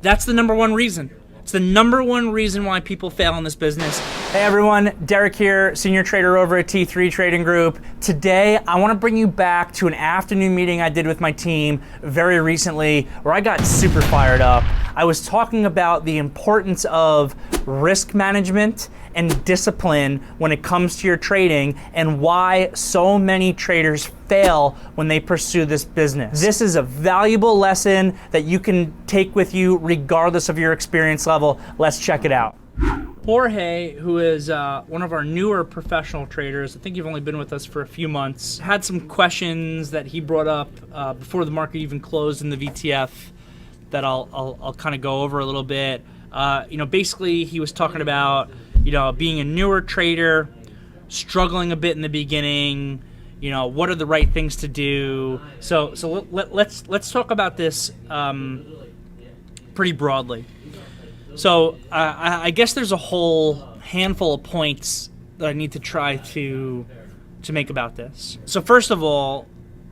That's the number one reason. It's the number one reason why people fail in this business. Hey everyone, Derrick here, senior trader over at T3 Trading Group. Today, I want to bring you back to an afternoon meeting I did with my team very recently where I got super fired up. I was talking about the importance of risk management and discipline when it comes to your trading and why so many traders fail when they pursue this business. This is a valuable lesson that you can take with you regardless of your experience level. Let's check it out. Jorge, who is one of our newer professional traders, I think you've only been with us for a few months, had some questions that he brought up before the market even closed in the VTF that I'll kind of go over a little bit. Basically he was talking about being a newer trader, struggling a bit in the beginning, what are the right things to do. So let's talk about this pretty broadly. So I guess there's a whole handful of points that I need to try to make about this. So first of all,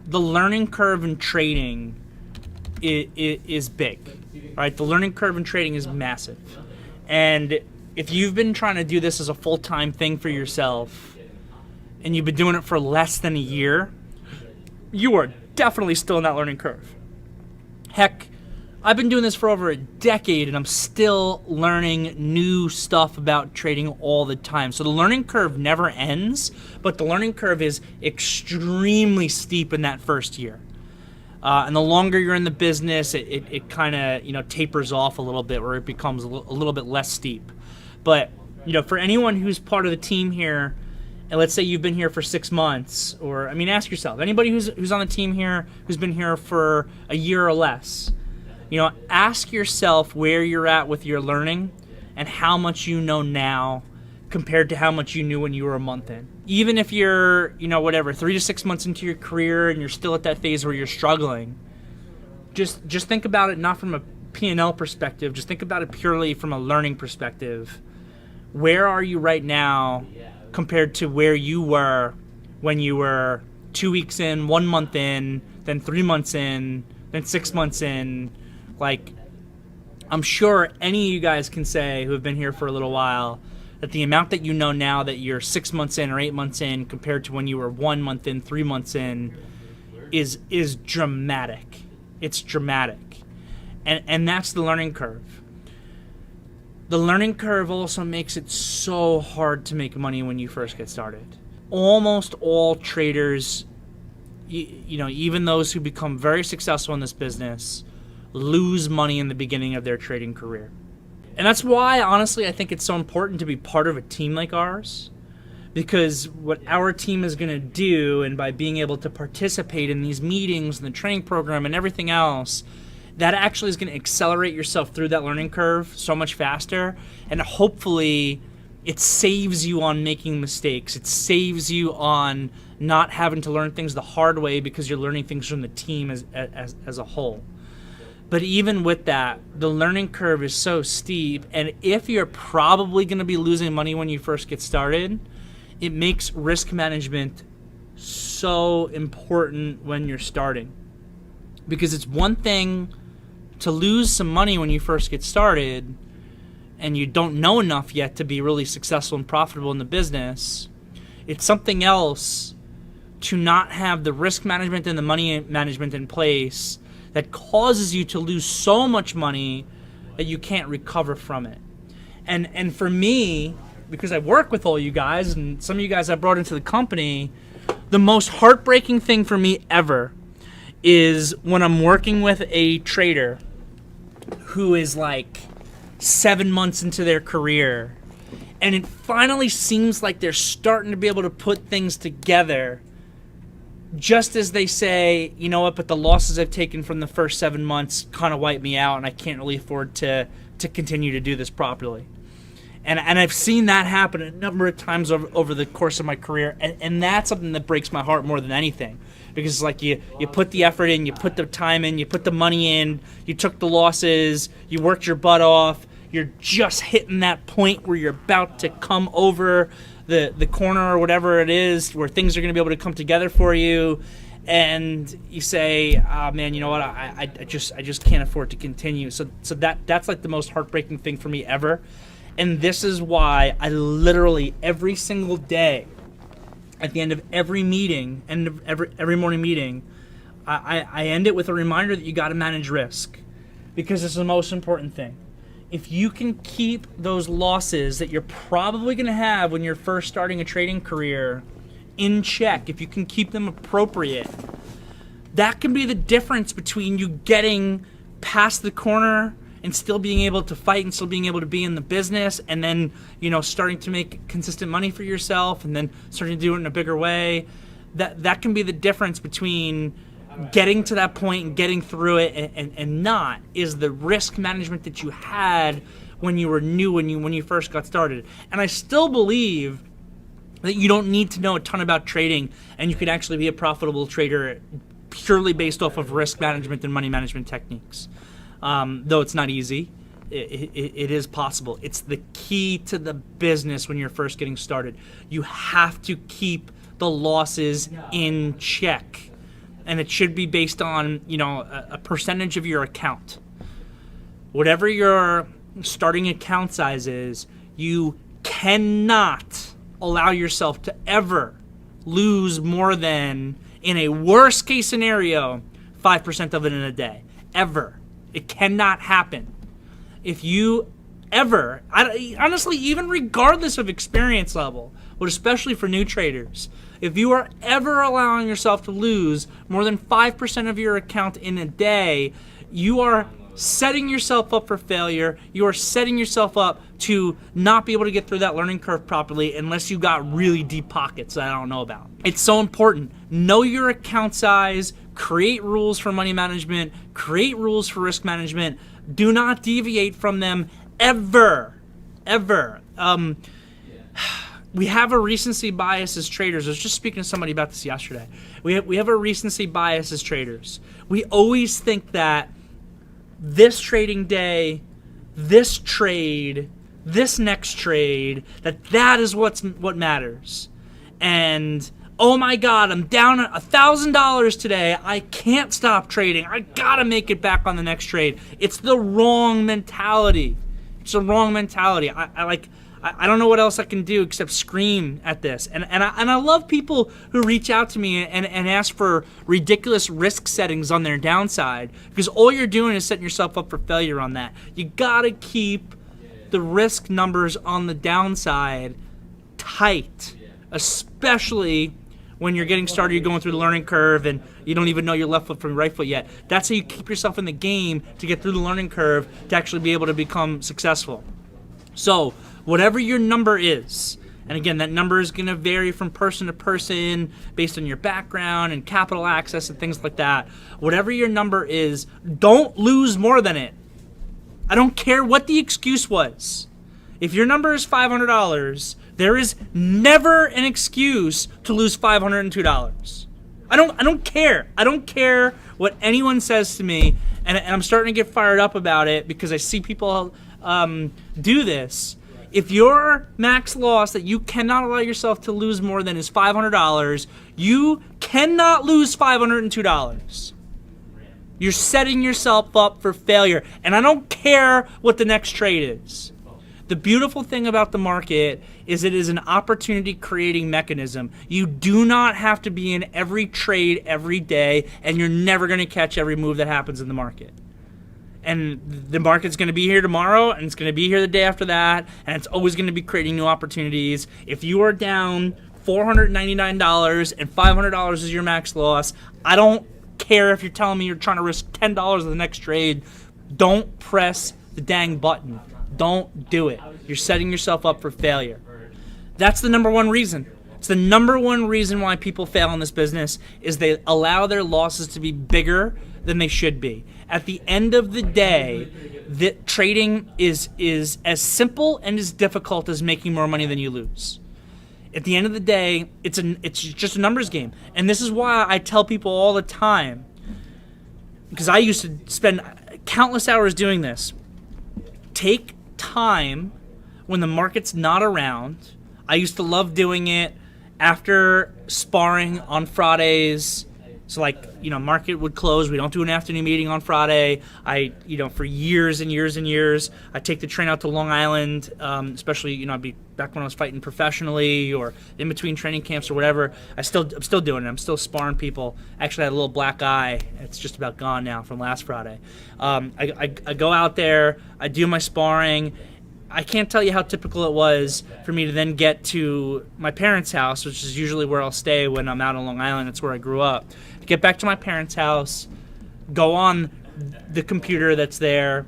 the learning curve in trading is big, right? The learning curve in trading is massive. And if you've been trying to do this as a full-time thing for yourself and you've been doing it for less than a year, you are definitely still in that learning curve. Heck, I've been doing this for over a decade and I'm still learning new stuff about trading all the time. So the learning curve never ends, but the learning curve is extremely steep in that first year. And the longer you're in the business, it kind of tapers off a little bit where it becomes a little bit less steep. But for anyone who's part of the team here, and let's say you've been here for 6 months, or ask yourself, anybody who's on the team here who's been here for a year or less, ask yourself where you're at with your learning and how much you know now compared to how much you knew when you were a month in. Even if you're 3 to 6 months into your career and you're still at that phase where you're struggling, just think about it not from a P&L perspective, just think about it purely from a learning perspective. Where are you right now compared to where you were when you were 2 weeks in, 1 month in, then 3 months in, then 6 months in? Like, I'm sure any of you guys can say who have been here for a little while that the amount that you know now that you're 6 months in or 8 months in compared to when you were 1 month in, 3 months in is dramatic. It's dramatic. And that's the learning curve. The learning curve also makes it so hard to make money when you first get started. Almost all traders, even those who become very successful in this business, lose money in the beginning of their trading career. And that's why, honestly, I think it's so important to be part of a team like ours, because what our team is going to do, and by being able to participate in these meetings and the training program and everything else, that actually is going to accelerate yourself through that learning curve so much faster, and hopefully it saves you on making mistakes. It saves you on not having to learn things the hard way because you're learning things from the team as a whole. But even with that, the learning curve is so steep, and if you're probably going to be losing money when you first get started, it makes risk management so important when you're starting. Because it's one thing to lose some money when you first get started and you don't know enough yet to be really successful and profitable in the business. It's something else to not have the risk management and the money management in place that causes you to lose so much money that you can't recover from it. And for me, because I work with all you guys and some of you guys I brought into the company, the most heartbreaking thing for me ever is when I'm working with a trader who is like 7 months into their career and it finally seems like they're starting to be able to put things together, just as they say, you know what, but the losses I've taken from the first 7 months kind of wipe me out and I can't really afford to continue to do this properly. And I've seen that happen a number of times over the course of my career, and that's something that breaks my heart more than anything. Because it's like you put the effort in, you put the time in, you put the money in, you took the losses, you worked your butt off, you're just hitting that point where you're about to come over the corner or whatever it is where things are going to be able to come together for you, and you say, oh, man, you know what, I just can't afford to continue. So that's like the most heartbreaking thing for me ever. And this is why I literally every single day, at the end of every meeting, every morning meeting, I end it with a reminder that you got to manage risk, because it's the most important thing. If you can keep those losses that you're probably going to have when you're first starting a trading career in check, if you can keep them appropriate, that can be the difference between you getting past the corner and still being able to fight and still being able to be in the business, and then, you know, starting to make consistent money for yourself and then starting to do it in a bigger way. That can be the difference between getting to that point and getting through it and not, is the risk management that you had when you were new, when you first got started. And I still believe that you don't need to know a ton about trading, and you could actually be a profitable trader purely based off of risk management and money management techniques. Though it's not easy, it is possible. It's the key to the business when you're first getting started. You have to keep the losses in check, and it should be based on, you know, a percentage of your account. Whatever your starting account size is, you cannot allow yourself to ever lose more than, in a worst case scenario, 5% of it in a day. Ever. It cannot happen. If you ever, honestly, even regardless of experience level, but especially for new traders, if you are ever allowing yourself to lose more than 5% of your account in a day, you are setting yourself up for failure. You are setting yourself up to not be able to get through that learning curve properly unless you got really deep pockets that I don't know about. It's so important. Know your account size, create rules for money management, create rules for risk management. Do not deviate from them ever. We have a recency bias as traders. I was just speaking to somebody about this yesterday. We have a recency bias as traders. We always think that this trading day, this trade, this next trade, that is what matters. And oh my God, I'm down $1,000 today. I can't stop trading. I gotta make it back on the next trade. It's the wrong mentality. It's the wrong mentality. I don't know what else I can do except scream at this. And I love people who reach out to me and ask for ridiculous risk settings on their downside, because all you're doing is setting yourself up for failure on that. You gotta keep the risk numbers on the downside tight, especially when you're getting started, you're going through the learning curve and you don't even know your left foot from your right foot yet. That's how you keep yourself in the game to get through the learning curve to actually be able to become successful. So whatever your number is, and again, that number is going to vary from person to person based on your background and capital access and things like that. Whatever your number is, don't lose more than it. I don't care what the excuse was. If your number is $500, there is never an excuse to lose $502. I don't care. I don't care what anyone says to me, and I'm starting to get fired up about it because I see people do this. If your max loss that you cannot allow yourself to lose more than is $500, you cannot lose $502. You're setting yourself up for failure, and I don't care what the next trade is. The beautiful thing about the market is it is an opportunity creating mechanism. You do not have to be in every trade every day, and you're never going to catch every move that happens in the market. And the market's going to be here tomorrow, and it's going to be here the day after that, and it's always going to be creating new opportunities. If you are down $499 and $500 is your max loss, I don't care if you're telling me you're trying to risk $10 of the next trade. Don't press the dang button. Don't do it. You're setting yourself up for failure. That's the number one reason. It's the number one reason why people fail in this business is they allow their losses to be bigger than they should be. At the end of the day, the trading is as simple and as difficult as making more money than you lose. At the end of the day, it's just a numbers game. And this is why I tell people all the time, because I used to spend countless hours doing this. Take time when the market's not around. I used to love doing it after sparring on Fridays, So like, market would close. We don't do an afternoon meeting on Friday. For years and years and years, I take the train out to Long Island, especially, I'd be back when I was fighting professionally or in between training camps or whatever. I'm still doing it. I'm still sparring people. Actually, I had a little black eye. It's just about gone now from last Friday. I go out there. I do my sparring. I can't tell you how typical it was for me to then get to my parents' house, which is usually where I'll stay when I'm out on Long Island. It's where I grew up. To get back to my parents' house, go on the computer that's there,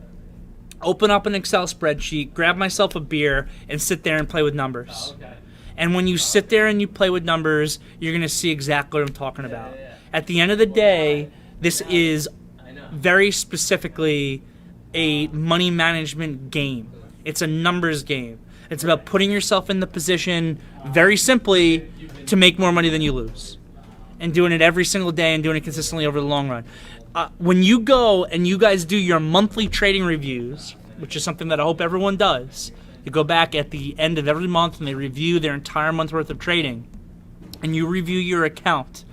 open up an Excel spreadsheet, grab myself a beer, and sit there and play with numbers. Oh, okay. And when you sit there and you play with numbers, you're going to see exactly what I'm talking about. Yeah. At the end of the day, this is very specifically a money management game. It's a numbers game. It's about putting yourself in the position, very simply, to make more money than you lose. And doing it every single day and doing it consistently over the long run. When you go and you guys do your monthly trading reviews, which is something that I hope everyone does, you go back at the end of every month and they review their entire month's worth of trading, and you review your account,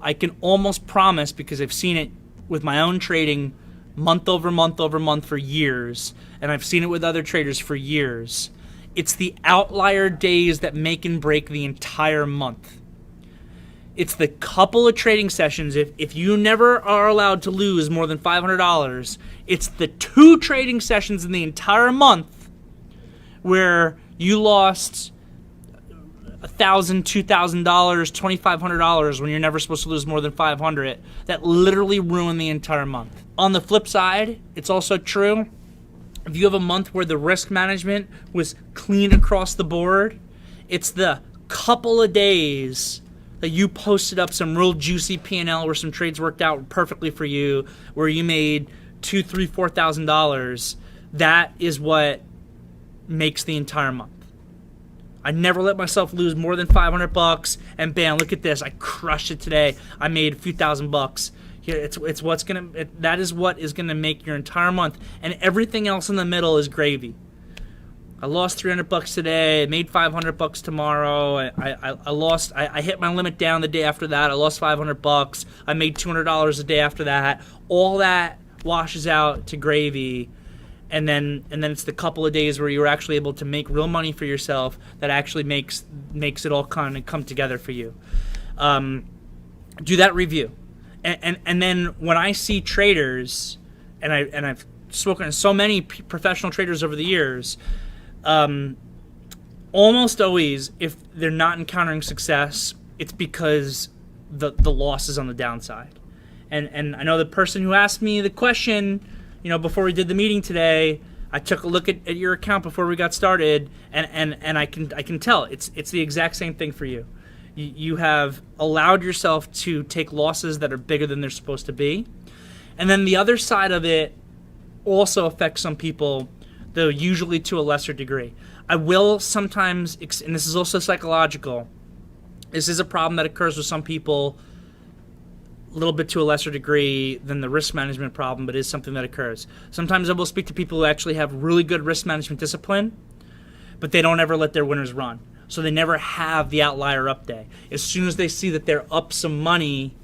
I can almost promise, because I've seen it with my own trading month over month over month for years, and I've seen it with other traders for years, it's the outlier days that make and break the entire month. It's the couple of trading sessions. If you never are allowed to lose more than $500, it's the 2 trading sessions in the entire month where you lost $1,000, $2,000, $2,500 when you're never supposed to lose more than $500. That literally ruin the entire month. On the flip side, it's also true, if you have a month where the risk management was clean across the board, it's the couple of days that you posted up some real juicy P&L where some trades worked out perfectly for you, where you made $2,000, $3,000, $4,000. That is what makes the entire month. I never let myself lose more than $500, and bam, look at this! I crushed it today. I made a few $1,000. That is what is gonna make your entire month, and everything else in the middle is gravy. I lost $300 today. I made $500 tomorrow. I hit my limit down the day after that. I lost $500. I made $200 a day after that. All that washes out to gravy, and then it's the couple of days where you're actually able to make real money for yourself that actually makes it all kind of come together for you. Do that review, and then when I see traders, and I've spoken to so many professional traders over the years. Almost always, if they're not encountering success, it's because the loss is on the downside. And I know the person who asked me the question, before we did the meeting today, I took a look at your account before we got started, and I can tell it's the exact same thing for you. You have allowed yourself to take losses that are bigger than they're supposed to be. And then the other side of it also affects some people, though usually to a lesser degree. I will sometimes, and this is also psychological, this is a problem that occurs with some people a little bit to a lesser degree than the risk management problem, but is something that occurs. Sometimes I will speak to people who actually have really good risk management discipline, but they don't ever let their winners run. So they never have the outlier up day. As soon as they see that they're up some money,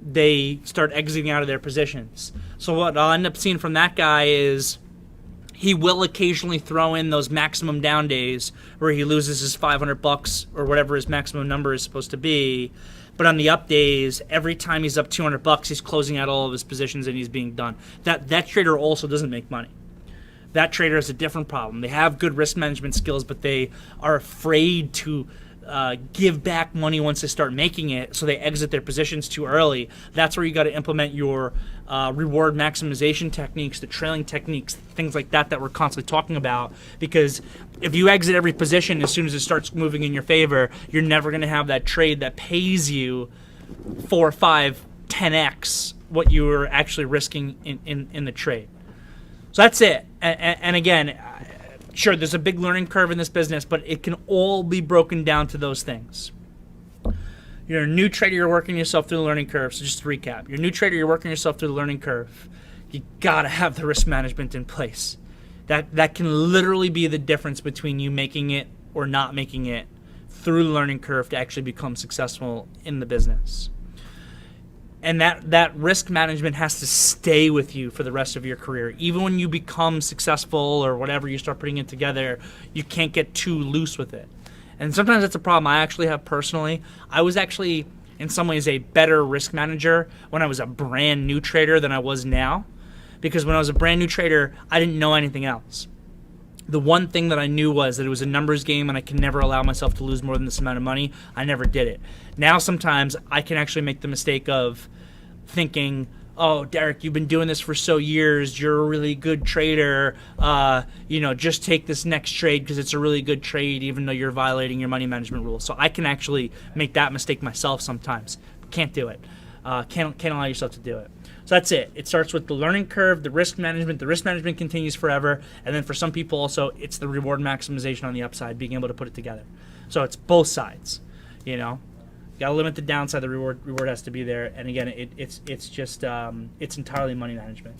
they start exiting out of their positions. So what I'll end up seeing from that guy is he will occasionally throw in those maximum down days where he loses his $500 or whatever his maximum number is supposed to be. But on the up days, every time he's up $200, he's closing out all of his positions and he's being done. That trader also doesn't make money. That trader has a different problem. They have good risk management skills, but they are afraid to give back money once they start making it, so they exit their positions too early. That's where you got to implement your reward maximization techniques, the trailing techniques, things like that we're constantly talking about. Because if you exit every position as soon as it starts moving in your favor, you're never going to have that trade that pays you 4, 5, 10x what you were actually risking in the trade. So that's it. And again, sure, there's a big learning curve in this business, but it can all be broken down to those things. You're a new trader, you're working yourself through the learning curve. So just to recap, you're a new trader, you're working yourself through the learning curve. You gotta have the risk management in place. That can literally be the difference between you making it or not making it through the learning curve to actually become successful in the business. And that risk management has to stay with you for the rest of your career. Even when you become successful or whatever, you start putting it together, you can't get too loose with it. And sometimes that's a problem I actually have personally. I was actually, in some ways, a better risk manager when I was a brand new trader than I was now. Because when I was a brand new trader, I didn't know anything else. The one thing that I knew was that it was a numbers game and I could never allow myself to lose more than this amount of money. I never did it. Now sometimes I can actually make the mistake of thinking, oh, Derrick, you've been doing this for so years. You're a really good trader. Just take this next trade because it's a really good trade even though you're violating your money management rules. So I can actually make that mistake myself sometimes. Can't do it. Can't allow yourself to do it. So that's it. It starts with the learning curve, the risk management. The risk management continues forever. And then for some people also, it's the reward maximization on the upside, being able to put it together. So it's both sides, You got to limit the downside. The reward has to be there. And again, it's entirely money management.